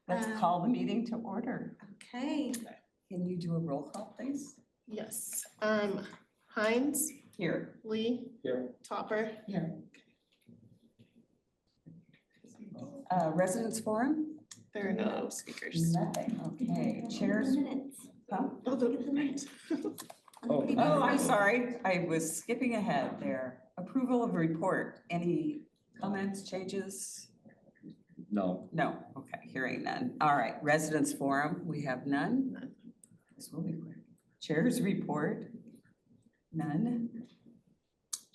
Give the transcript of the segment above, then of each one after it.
Let's call the meeting to order. Okay. Can you do a roll call, please? Yes. Hines, Here. Lee. Here. Topper. Here. Residents forum? There are no speakers. Nothing, okay. Chairs? Minutes. Huh? Look at the minutes. Oh. Oh, I'm sorry. I was skipping ahead there. Approval of report. Any comments, changes? No. No, okay, hearing none. All right, residents forum, we have none. This will be quick. Chairs report, none.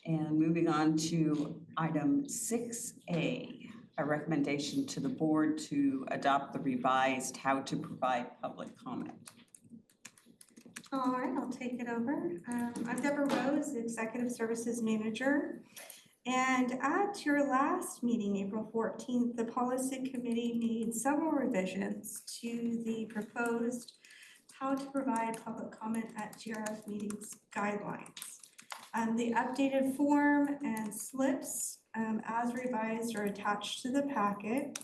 And moving on to item 6A, a recommendation to the board to adopt the revised how to provide public comment. All right, I'll take it over. I'm Deborah Rose, Executive Services Manager. And at your last meeting, April 14th, the Policy Committee made several revisions to the proposed how to provide public comment at GRF meetings guidelines. The updated form and slips as revised are attached to the packet.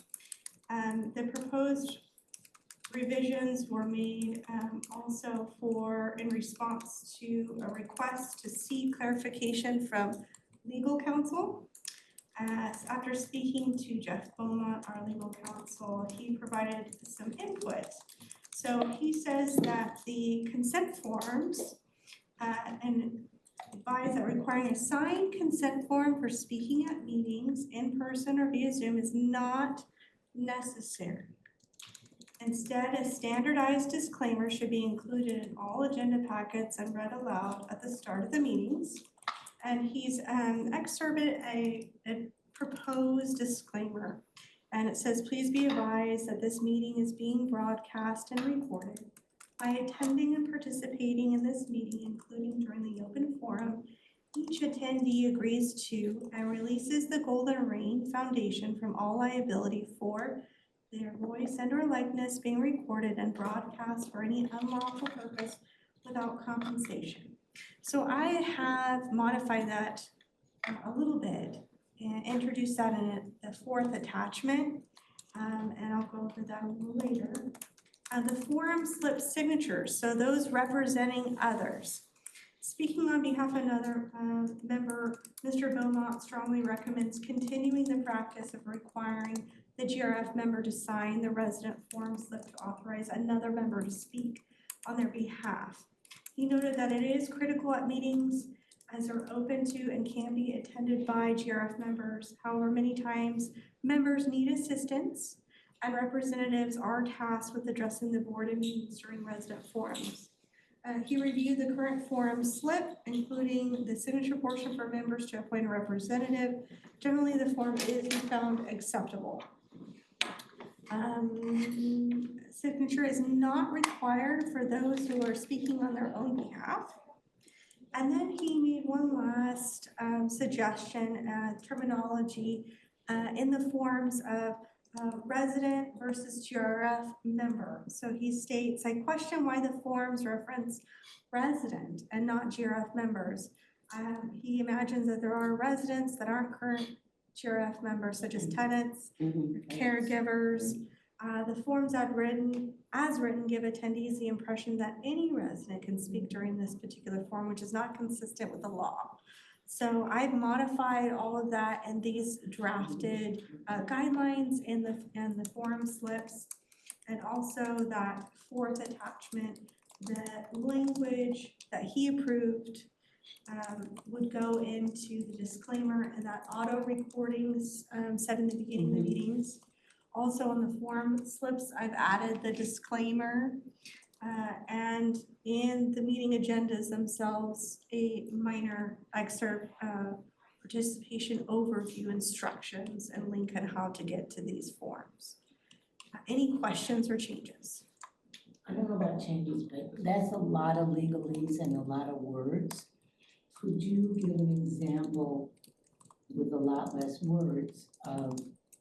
The proposed revisions were made also in response to a request to seek clarification from legal counsel. After speaking to Jeff Beaumont, our legal counsel, he provided some input. So he says that the consent forms and advise that requiring a signed consent form for speaking at meetings in person or via Zoom is not necessary. Instead, a standardized disclaimer should be included in all agenda packets and read aloud at the start of the meetings. And he's excerpted a proposed disclaimer. And it says, please be advised that this meeting is being broadcast and recorded. By attending and participating in this meeting, including during the open forum, each attendee agrees to and releases the Golden Rain Foundation from all liability for their voice and or likeness being recorded and broadcast for any unlawful purpose without compensation. So I have modified that a little bit and introduced that in the fourth attachment, and I'll go over that a little later. The forum slip signatures, so those representing others. Speaking on behalf of another member, Mr. Beaumont strongly recommends continuing the practice of requiring the GRF member to sign the resident forum slip to authorize another member to speak on their behalf. He noted that it is critical at meetings as they're open to and can be attended by GRF members. However, many times members need assistance and representatives are tasked with addressing the board in meetings during resident forums. He reviewed the current forum slip, including the signature portion for members to appoint a representative. Generally, the form is found acceptable. Signature is not required for those who are speaking on their own behalf. And then he made one last suggestion, terminology in the forms of resident versus GRF member. So he states, I question why the forms reference resident and not GRF members. He imagines that there are residents that aren't current GRF members, such as tenants, caregivers. The forms as written give attendees the impression that any resident can speak during this particular forum, which is not consistent with the law. So I've modified all of that in these drafted guidelines in the forum slips, and also that fourth attachment, the language that he approved would go into the disclaimer and that auto recordings said in the beginning of the meetings. Also on the form slips, I've added the disclaimer and in the meeting agendas themselves, a minor excerpt of participation overview instructions and link on how to get to these forms. Any questions or changes? I don't know about changes, but that's a lot of legalese and a lot of words. Could you give an example with a lot less words of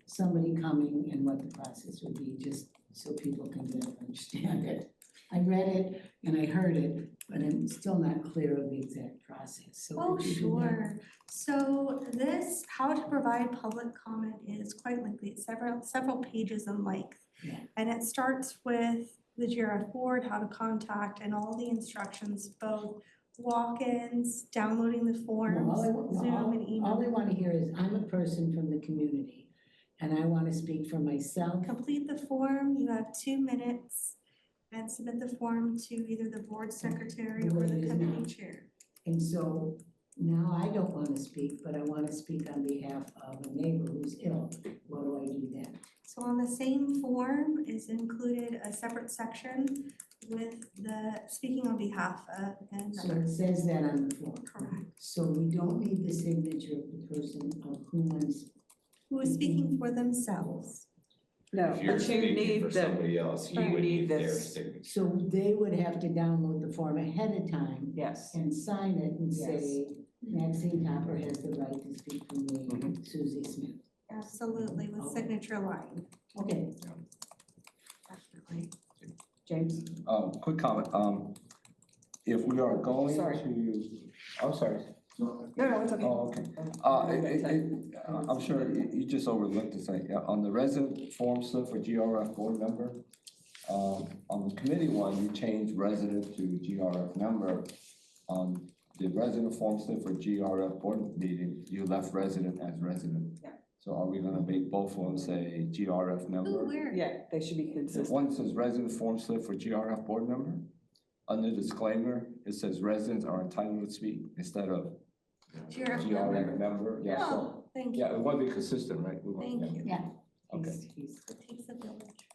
somebody coming and what the process would be, just so people can better understand it? I read it and I heard it, but I'm still not clear of the exact process, so Oh, could you do that? sure. So this, how to provide public comment is quite lengthy, it's several pages in length. Yeah. And it starts with the GRF board, how to contact, and all the instructions, both walk-ins, downloading the forms, Zoom and email. All I wanna hear is, I'm a person from the community, and I wanna speak for myself. Complete the form, you have 2 minutes, and submit the form to either the board secretary The or way the it is company now. chair. And so now I don't wanna speak, but I wanna speak on behalf of a neighbor who's ill. What do I do then? So on the same form is included a separate section with the speaking on behalf of and So it says that on the form. correct. So we don't need the signature of the person of whom I'm Who is speaking for themselves. No, If you're but you speaking need for the, somebody else, you you would need need their this. signature. So they would have to download the form ahead of time yes, and sign it and Yes. say, Maxine Topper has the right to speak for me, Mhm. Susie Smith. Absolutely, with Okay. signature line, Okay, definitely. James? Quick comment, if we are going Sorry. to, I'm sorry. No, it's okay. Oh, okay. I'm sure you just overlooked this, like, on the resident form slip for GRF board member, on the committee one, you changed resident to GRF member. On the resident form slip for GRF board meeting, you left resident as resident. Yeah. So are we gonna make both of them say GRF Ooh, member? weird. Yeah, they should be The consistent. one says resident form slip for GRF board member. Under disclaimer, it says residents are entitled to speak instead of GRF GRF member. Yeah, so, Oh, thank you, yeah, it would be consistent, right? We want- thank you. yeah. Okay. He's- It takes a village.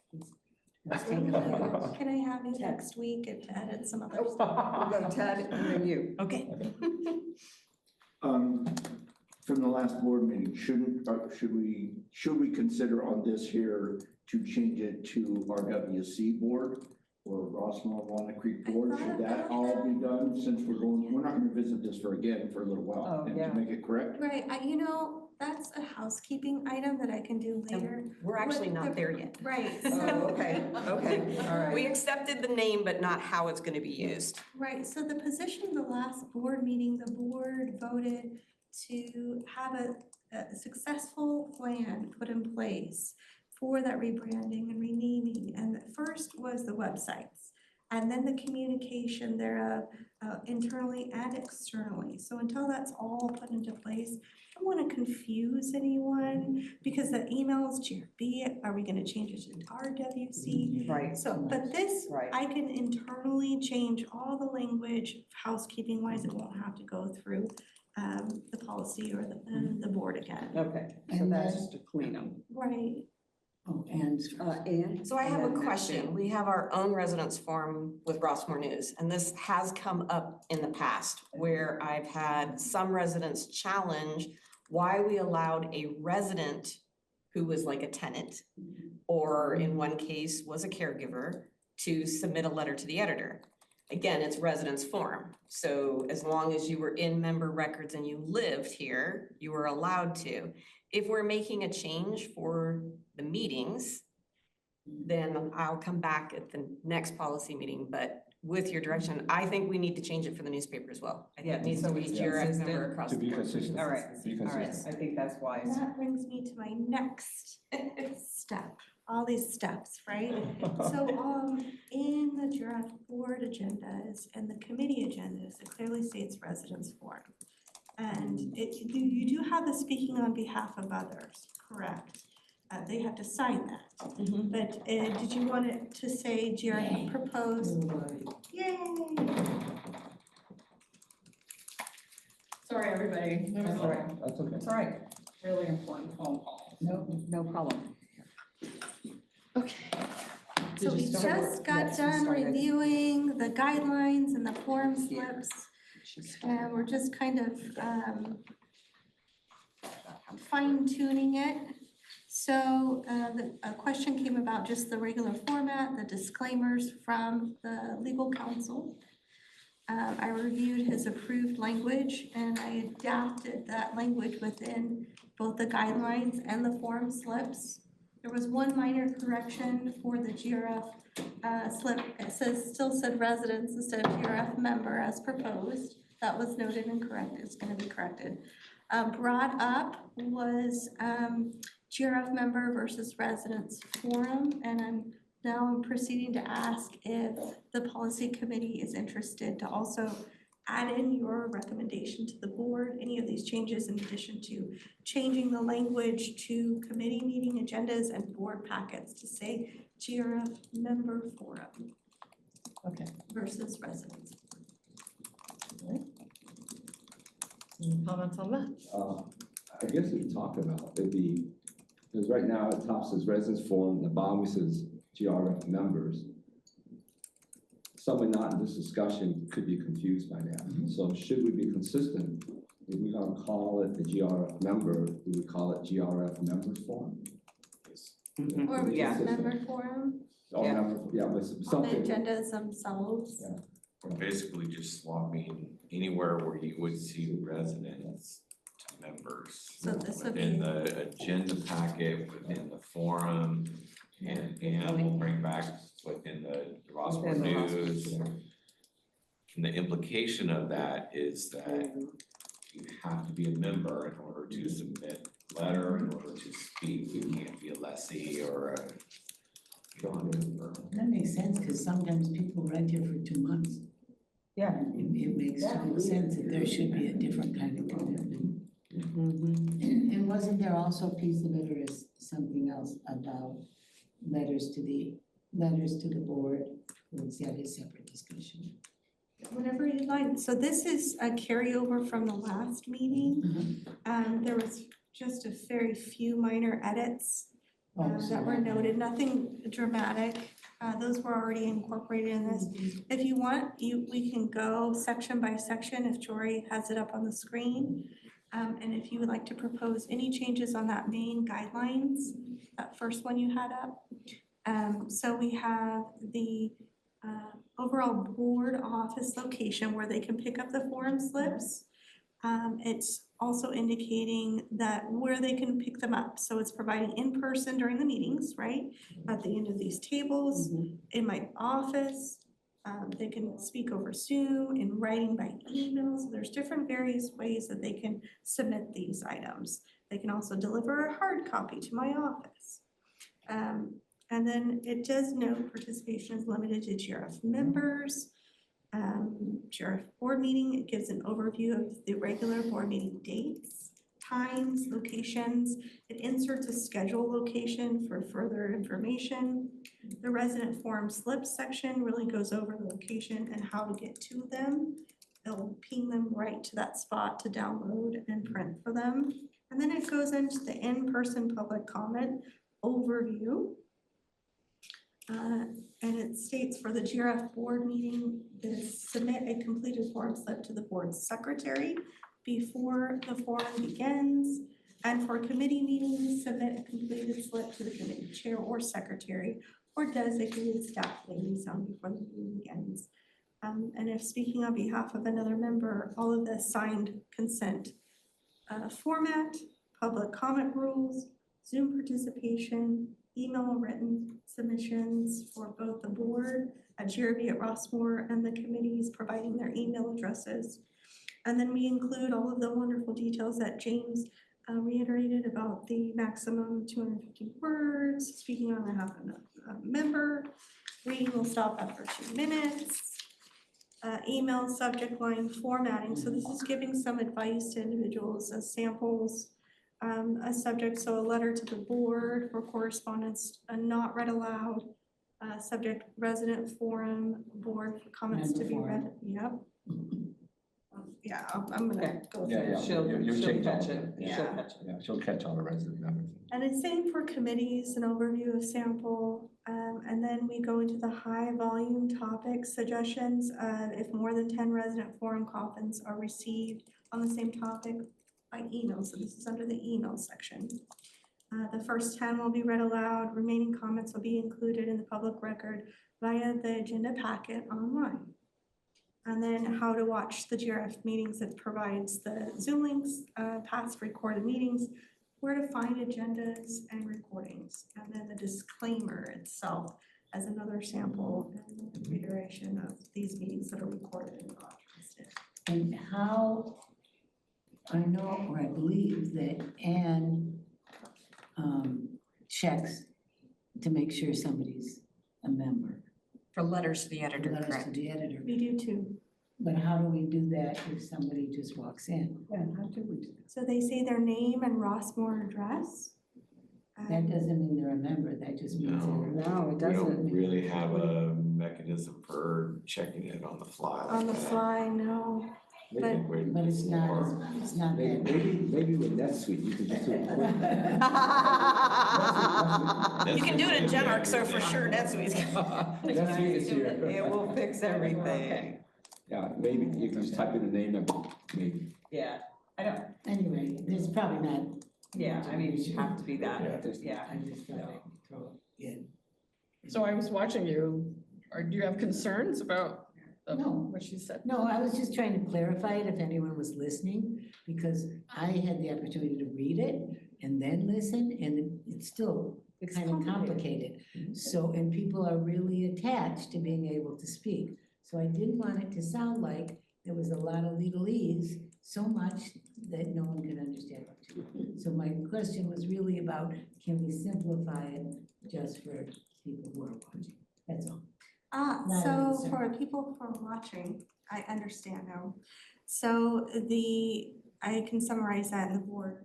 let's take a look. Can I have you next week and edit some other We'll stuff? go Ted and then you. Okay. From the last board meeting, should we consider on this here to change it to RWC board or Rossmore Walnut Creek board? I thought Should that about all that. be done since we're not gonna visit this again for a little while? Oh, And yeah. to make it correct? Right, that's a housekeeping item that I can do later. We're actually What not the- there yet. Right, Oh, so, okay, okay, all right. We accepted the name, but not how it's gonna be used. right, so the position, the last board meeting, the board voted to have a successful plan put in place for that rebranding and renaming. And the first was the websites, and then the communication thereof, internally and externally. So until that's all put into place, I don't want to confuse anyone, because the emails, GRB, are we gonna change it to RWC? Right, So, but this, right. I can internally change all the language, housekeeping wise, it won't have to go through the policy or the board again. Okay, so And that's then- just to clean them. Right, Oh, and Ann? So I have And a then question. Maxine. We have our own residence forum with Rossmore News, and this has come up in the past where I've had some residents challenge why we allowed a resident who was like a tenant, or in one case was a caregiver, to submit a letter to the editor. Again, it's residence forum, so as long as you were in member records and you lived here, you were allowed to. If we're making a change for the meetings, then I'll come back at the next policy meeting, but with your direction, I think we need to change it for the newspaper as well. I think Yeah, it needs so to be it's GRF consistent. member across To the be board. consistent. All right, Be all right, consistent. I think that's wise. that brings me to my next step, all these steps, right? So, in the draft board agendas and the committee agendas, it clearly states residence forum. And you do have the speaking on behalf of others, correct? They have to sign that. Mhm. But did you want it to say GRF proposed? Yay! Sorry, everybody. There was That's all right. a That's okay. It's all right, really important phone call. no problem. Okay. So we Did you start? just got Yes, we done started. reviewing the guidelines and the form Yeah. slips. And we're just kind of fine tuning it. So a question came about just the regular format, the disclaimers from the legal counsel. I reviewed his approved language and I adapted that language within both the guidelines and the form slips. There was one minor correction for the GRF slip. It still said residents instead of GRF member as proposed. That was noted and correct, it's gonna be corrected. Brought up was GRF member versus residents forum, and I'm proceeding to ask if the policy committee is interested to also add in your recommendation to the board, any of these changes in addition to changing the language to committee meeting agendas and board packets to say GRF member forum Okay. versus residents. Any comments on that? I guess we talked about it'd be, because right now at top says residents forum, the bottom says GRF members. Someone not in this discussion could be confused by that. So should we be consistent? If we're gonna call it the GRF member, do we call it GRF members forum? Or we Yeah. just member forum Or Yeah. member, yeah, but on the something. agendas themselves. Yeah. We're basically just swapping anywhere where you would see residents to members. So this would Within be, the agenda packet, within the forum, and we'll bring back within the Rossmore Within the Rossmore, News. And the implication of that is that you have to be a member in order to submit a letter, in order to speak. You can't be a lessee or a non-member. That makes sense, because sometimes people rent here for 2 months. Yeah. It makes total sense that there should be a different kind of commitment. Mhm. And wasn't there also a piece of it or is something else about letters to the board? Let's have a separate discussion. whatever you'd like. So this is a carryover from the last meeting. There was just a very few minor edits that were noted, nothing dramatic. Those were already incorporated in this. If you want, we can go section by section if Jory has it up on the screen. And if you would like to propose any changes on that main guidelines, that first one you had up. So we have the overall board office location where they can pick up the form slips. It's also indicating that where they can pick them up. So it's providing in person during the meetings, right? At the end of these tables, in my office. They can speak over Zoom, in writing by email. So there's different various ways that they can submit these items. They can also deliver a hard copy to my office. And then it does note participation is limited to GRF members. GRF board meeting, it gives an overview of the regular board meeting dates, times, locations. It inserts a schedule location for further information. The resident forum slips section really goes over the location and how to get to them. It'll ping them right to that spot to download and print for them. And then it goes into the in-person public comment overview. And it states for the GRF board meeting, submit a completed form slip to the board secretary before the forum begins. And for committee meetings, submit a completed slip to the committee chair or secretary or designated staff liaison before the meeting begins. And if speaking on behalf of another member, all of the signed consent format, public comment rules, Zoom participation, email written submissions for both the board at GRB at Rossmore and the committees providing their email addresses. And then we include all of the wonderful details that James reiterated about the maximum 250 words, speaking on behalf of a member. Reading will stop after 2 minutes. Email subject line formatting. So this is giving some advice to individuals as samples. A subject, so a letter to the board for correspondence, not read aloud. Subject resident forum, board for comments to be read. Yep. Yeah, I'm gonna go through. Yeah, She'll change all catch of it. that. She'll catch it. Yeah, she'll catch all the resident members. And it's same for committees, an overview of sample, and then we go into the high volume topic suggestions. If more than 10 resident forum comments are received on the same topic by email, so this is under the email section. The first 10 will be read aloud, remaining comments will be included in the public record via the agenda packet online. And then how to watch the GRF meetings, it provides the Zoom links, past recorded meetings, where to find agendas and recordings, and then the disclaimer itself as another sample and reiteration of these meetings that are recorded and broadcasted. And how, I know, or I believe that Anne checks to make sure somebody's a member. For letters to the editor, Letters to correct? the editor. We do too. But how do we do that if somebody just walks in? Yeah, how do we do that? So they say their name and Rossmore address. That doesn't mean they're a member, that just means No. they're. No, it We don't doesn't. really have a mechanism for checking it on the fly. On the like that. fly, no. I think But it's not, more- it's not Maybe, that. maybe with NetSuite, you could just do it quick. You can do it in Genarch, so for sure NetSuite's. NetSuite is here. It will fix everything. Yeah, maybe you can just type in the name and maybe. Yeah, I don't, Anyway, there's probably not. yeah, I mean, it should have to be that, Yeah. yeah. I just thought I'd throw it in. So I was watching you, or do you have concerns about No. what she said? No, I was just trying to clarify it if anyone was listening, because I had the opportunity to read it and then listen, and it's still It's kind of complicated. So, and people are really attached to being able to speak. So I didn't want it to sound like there was a lot of legalese, so much that no one could understand it. So my question was really about, can we simplify it just for people who are watching? That's all. Not a So concern. for people who are watching, I understand now. So I can summarize that in the board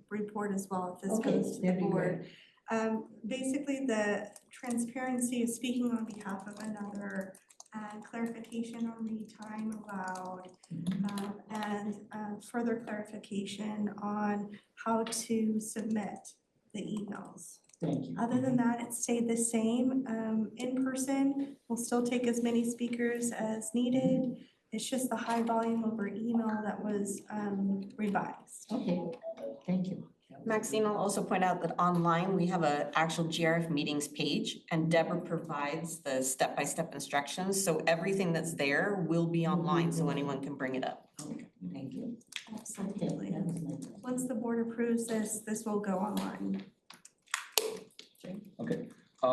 report as well, if this Okay, goes to the that'd be board. Basically, the transparency is speaking on behalf of another, clarification on the time allowed, and further clarification on how to submit the emails. Thank you. Other than that, it stayed the same. In person, we'll still take as many speakers as needed. It's just the high volume over email that was revised. Okay, thank you. Maxine, I'll also point out that online, we have an actual GRF meetings page, and Deborah provides the step-by-step instructions. So everything that's there will be online, so anyone can bring it up. Okay, thank you. Okay, Absolutely. that was my question. Once the board approves this, this will go online. Okay,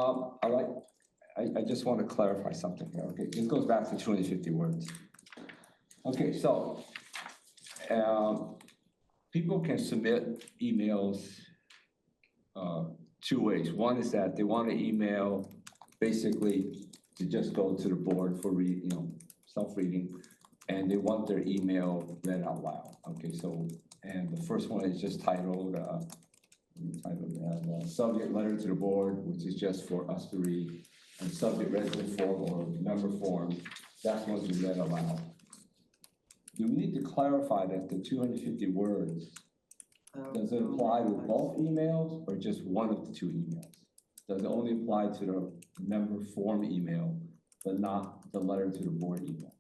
I just want to clarify something here, okay? This goes back to 250 words. Okay, so, people can submit emails two ways. One is that they want to email basically to just go to the board for self-reading, and they want their email read out loud, okay? So, and the first one is just titled, subject letter to the board, which is just for us to read, and subject resident form or member form, that's going to be read aloud. Do we need to clarify that the 250 words, does it apply to both emails or just one of the two emails? Does it only apply to the member form email, but not the letter to the board emails?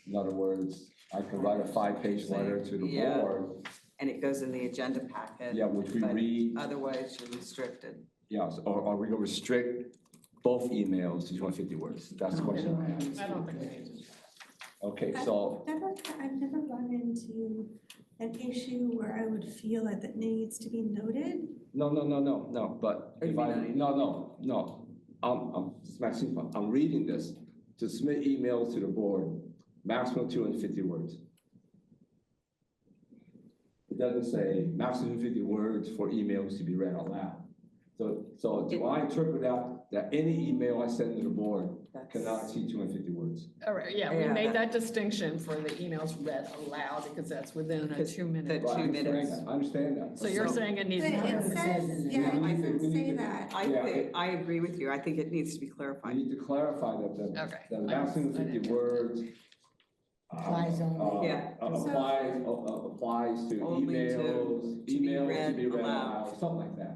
In other words, I could write a 5-page letter to the Yeah. board, And it goes in the agenda packet. yeah, which we but read. Otherwise, you're restricted. Yes, or are we gonna restrict both emails to 250 words? That's the question I have. I don't think we need to. Okay, so, I've never run into an issue where I would feel that that needs to be noted. no, but Or you if mean I, not no. Maxine, I'm reading this. To submit emails to the board, maximum 250 words. It doesn't say maximum 50 words for emails to be read out loud. So do I interpret out that any email I send to the board cannot exceed 250 words? All right, yeah, we Yeah, made that- that distinction for the emails read aloud because that's within a Because 2-minute. Right, I 2 understand minutes. that, I understand that. So you're saying it needs But to be. it says, yeah, We it need to- doesn't we need say to- that. I agree with you. I think it needs to be We clarified. need to clarify that Okay. the maximum 50 words. Applies only. Yeah. Applies to Only to emails, be emails to read be read aloud. aloud, something like that.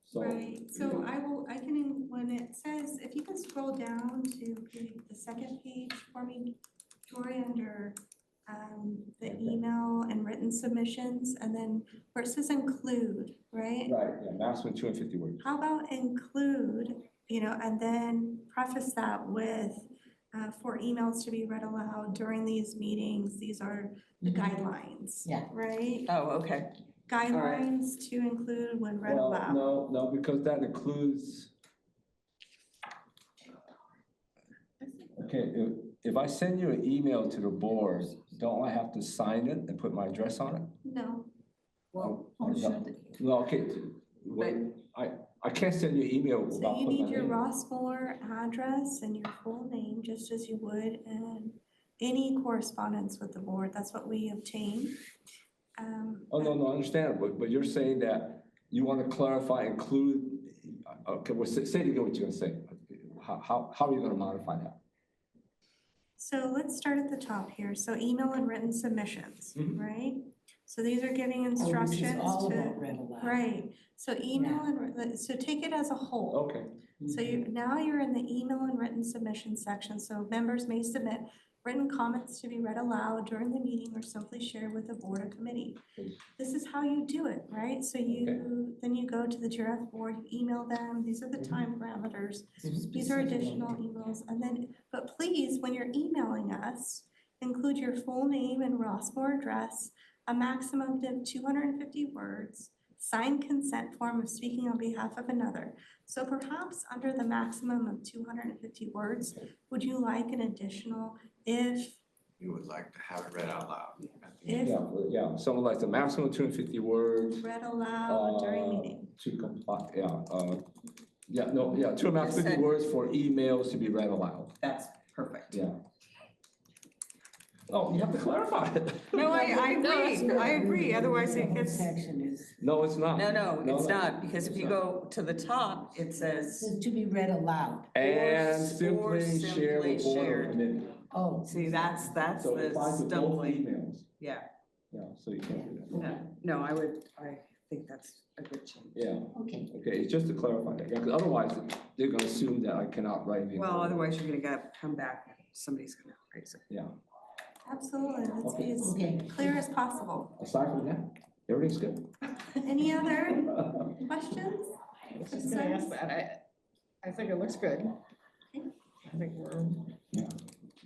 So. Right, so I can, when it says, if you can scroll down to the second page for me, Tori, under the email and written submissions, and then where it says include, right? Right, yeah, maximum 250 words. How about include, and then preface that with, for emails to be read aloud during these meetings, these are the guidelines. Yeah. Right? Oh, okay. guidelines to include when read Well, aloud. no, because that includes. Okay, if I send you an email to the board, don't I have to sign it and put my address on it? No, Well, Or should no? Well, okay, wait, I can't send you an email so without you putting need my your name. Rossmore address and your full name, just as you would in any correspondence with the board. That's what we obtain. Oh, no, I understand, but you're saying that you want to clarify, include, okay, well, say it again what you're gonna say. How are you gonna modify that? So let's start at the top here. So email and written submissions, Mhm. right? So these are giving oh, which is instructions all to, about read aloud. right? So email so take it as a whole. Okay. So now you're in the email and written submission section, so members may submit written comments to be read aloud during the meeting or simply share with the board or committee. This is how you do it, right? So then you go to the GRF board, you email them, these are the time parameters, these are additional emails, and then, but please, when you're emailing us, include your full name and Rossmore address, a maximum of 250 words, signed consent form of speaking on behalf of another. So perhaps under the maximum of 250 words, would you like an additional if, We would like to have it read out loud. if Yeah, something like the maximum 250 words. read aloud during meeting? To comply, to a maximum 50 said- words for emails to be read aloud, That's perfect. yeah. Oh, you have to clarify it. No, I agree, otherwise it The whole gets, section is, No, it's not. no, it's no. not, because if you go to the top, it says, says to be read aloud. And or simply share simply with board or shared. committee. Oh. see, that's So it the applies to both stumbling, emails. yeah. Yeah, so you can't do that. No, I think that's a good change. Yeah, Okay. okay, it's just to clarify that, yeah, because otherwise they're gonna assume that I cannot write anything. Well, otherwise you're gonna come back, and somebody's gonna raise it. Yeah, Absolutely, let's be as Okay. clear as possible. aside from that, everything's good. Any other questions? I was just gonna ask that. I think it looks good. I think we're, Yeah.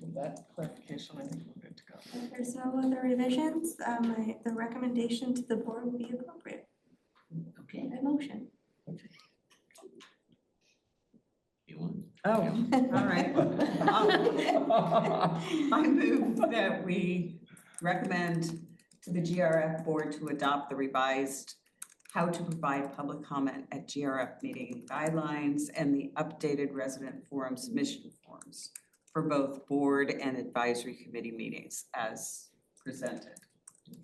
with that clarification, I think we're good to go. If there's no other revisions, the recommendation to the board will be appropriate. Okay. A motion. You want? Oh, all right. I move that we recommend to the GRF board to adopt the revised how to provide public comment at GRF meeting guidelines and the updated resident forum submission forms for both board and advisory committee meetings as presented.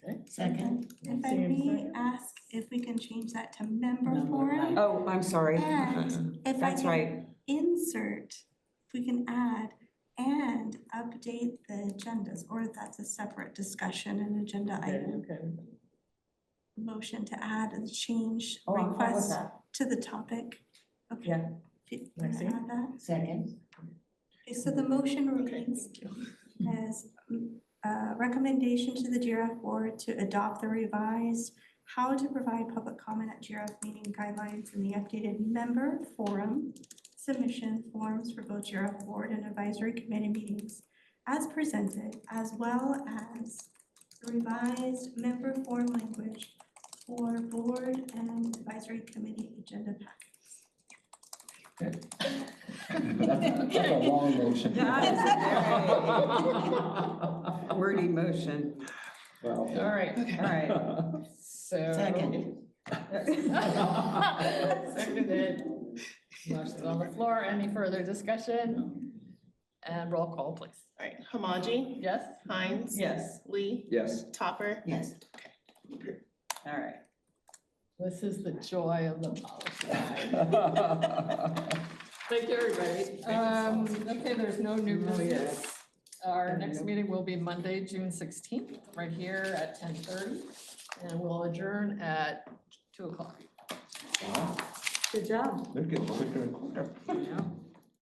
Okay. Second. If I Seems may like- ask if we can change that to member Member, forum. right. Oh, I'm sorry. And if I That's can right. insert, if we can add and update the agendas, or if that's a separate discussion and agenda item. Okay. Motion to add and change Oh, I'm fine with request that. to the topic. Okay. Yeah. If you wanna Maxine? add that? Second. Okay, so the motion Okay, reads thank you. as recommendation to the GRF board to adopt the revised how to provide public comment at GRF meeting guidelines and the updated member forum submission forms for both GRF board and advisory committee meetings as presented, as well as the revised member form language for board and advisory committee agenda packets. That's a long motion. Wordy motion. Well, All right, All right. so. Second. Seconded. Motion's on the floor. Any further discussion? And roll call, please. All right, Hamaji, Yes? Hines. Yes, Lee, Yes. Topper. Yes. all right. This is the joy of the policy. Thank you, everybody. Okay, there's no new business. Our next meeting will be Monday, June 16th, right here at 10:30. And we'll adjourn at 2 o'clock. Wow, Good job. they're getting quicker and quicker. Yeah.